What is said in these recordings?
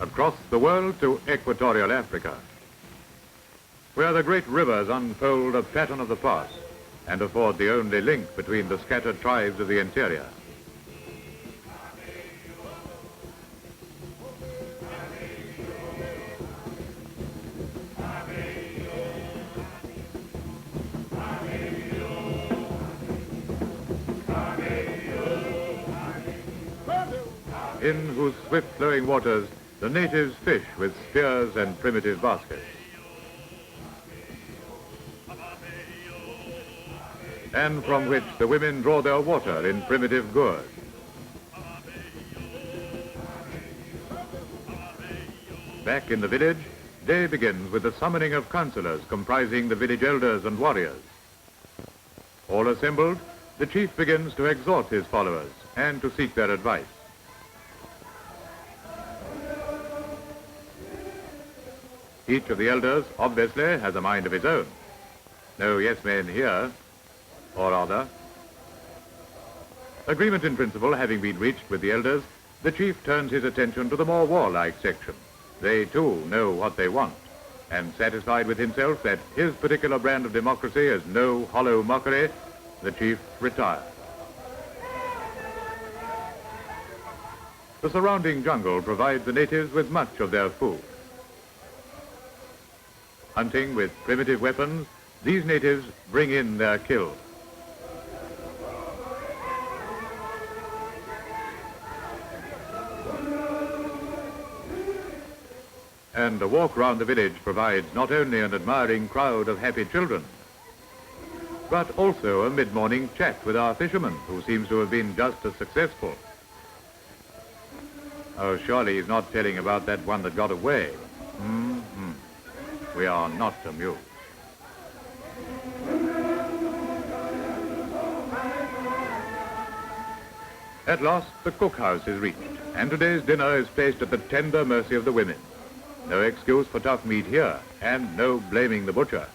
across the world to Equatorial Africa, where the great rivers unfold a pattern of the past and afford the only link between the scattered tribes of the interior. In whose swift-flowing waters the natives fish with spears and primitive baskets. And from which the women draw their water in primitive gourds. Back in the village, day begins with the summoning of councillors comprising the village elders and warriors. All assembled, the chief begins to exhort his followers and to seek their advice. Each of the elders, obviously, has a mind of his own. No yes men here, or rather. Agreement in principle having been reached with the elders, the chief turns his attention to the more warlike section. They, too, know what they want, and satisfied with himself that his particular brand of democracy is no hollow mockery, the chief retires. The surrounding jungle provides the natives with much of their food. Hunting with primitive weapons, these natives bring in their kills. And a walk round the village provides not only an admiring crowd of happy children, but also a mid-morning chat with our fisherman, who seems to have been just as successful. Oh, surely he's not telling about that one that got away. We are not amused. At last, the cookhouse is reached, and today's dinner is placed at the tender mercy of the women. No excuse for tough meat here, and no blaming the butcher.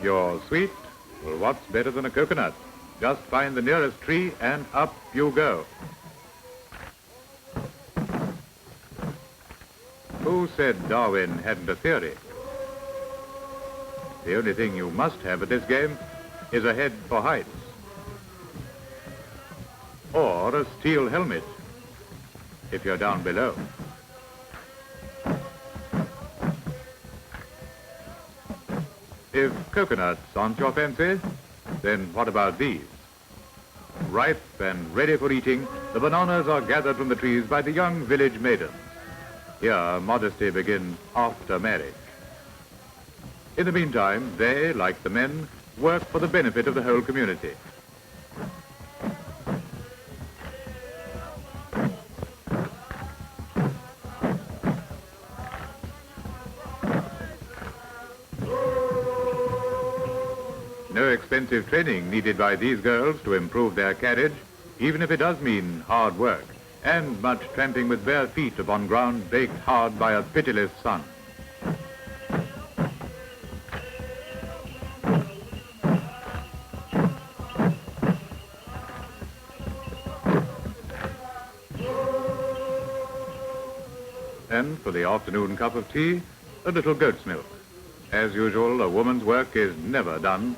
You're sweet? Well, what's better than a coconut? Just find the nearest tree and up you go. Who said Darwin hadn't a theory? The only thing you must have at this game is a head for heights. Or a steel helmet, if you're down below. If coconuts aren't your fancy, then what about these? Ripe and ready for eating, the bananas are gathered from the trees by the young village maidens. Here, modesty begins after marriage. In the meantime, they, like the men, work for the benefit of the whole community. No expensive training needed by these girls to improve their carriage, even if it does mean hard work and much tramping with bare feet upon ground baked hard by a pitiless sun. And for the afternoon cup of tea, a little goat's milk. As usual, a woman's work is never done.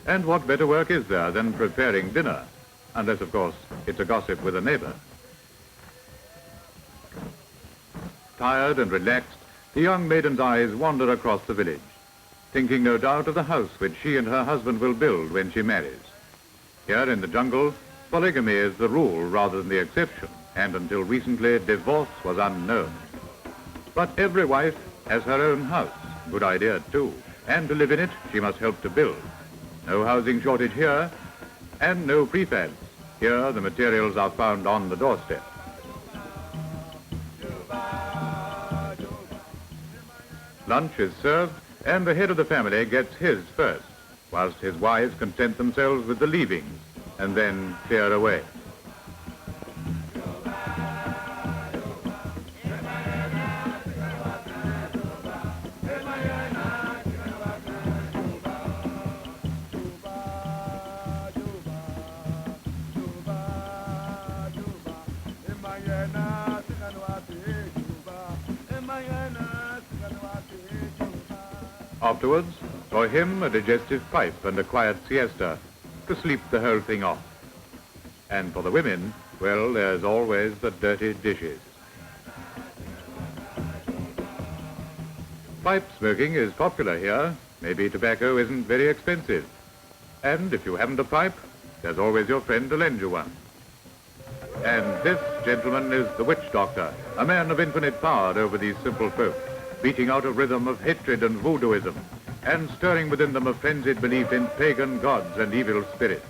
And what better work is there than preparing dinner? Unless, of course, it's a gossip with a neighbor. Tired and relaxed, the young maiden's eyes wander across the village, thinking no doubt of the house which she and her husband will build when she marries. Here in the jungle, polygamy is the rule rather than the exception, and until recently, divorce was unknown. But every wife has her own house. Good idea, too. And to live in it, she must help to build. No housing shortage here, and no prefabs. Here, the materials are found on the doorstep. Lunch is served, and the head of the family gets his first, whilst his wives content themselves with the leavings, and then clear away. Afterwards, for him, a digestive pipe and a quiet siesta to sleep the whole thing off. And for the women, well, there's always the dirty dishes. Pipe smoking is popular here. Maybe tobacco isn't very expensive. And if you haven't a pipe, there's always your friend to lend you one. And this, gentlemen, is the witch doctor, a man of infinite power over these simple folk, beating out a rhythm of hatred and voodooism, and stirring within them a frenzied belief in pagan gods and evil spirits.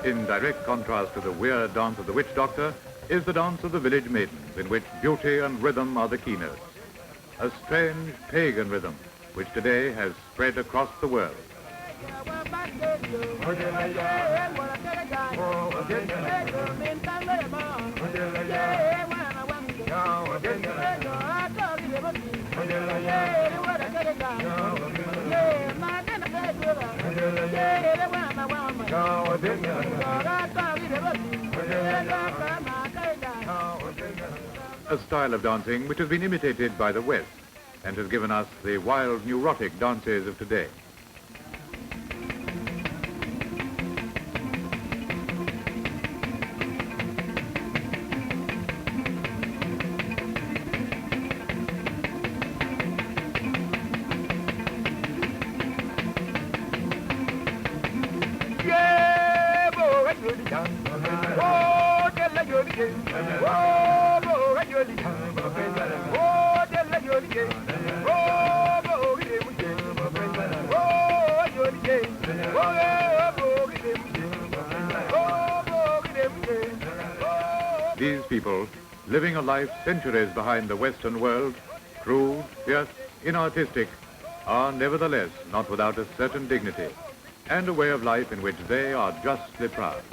In direct contrast to the weird dance of the witch doctor is the dance of the village maidens, in which beauty and rhythm are the keynotes. A strange pagan rhythm, which today has spread across the world. A style of dancing which has been imitated by the West and has given us the wild, neurotic dances of today. These people, living a life centuries behind the Western world, crude, fierce, inartistic, are nevertheless not without a certain dignity and a way of life in which they are justly proud.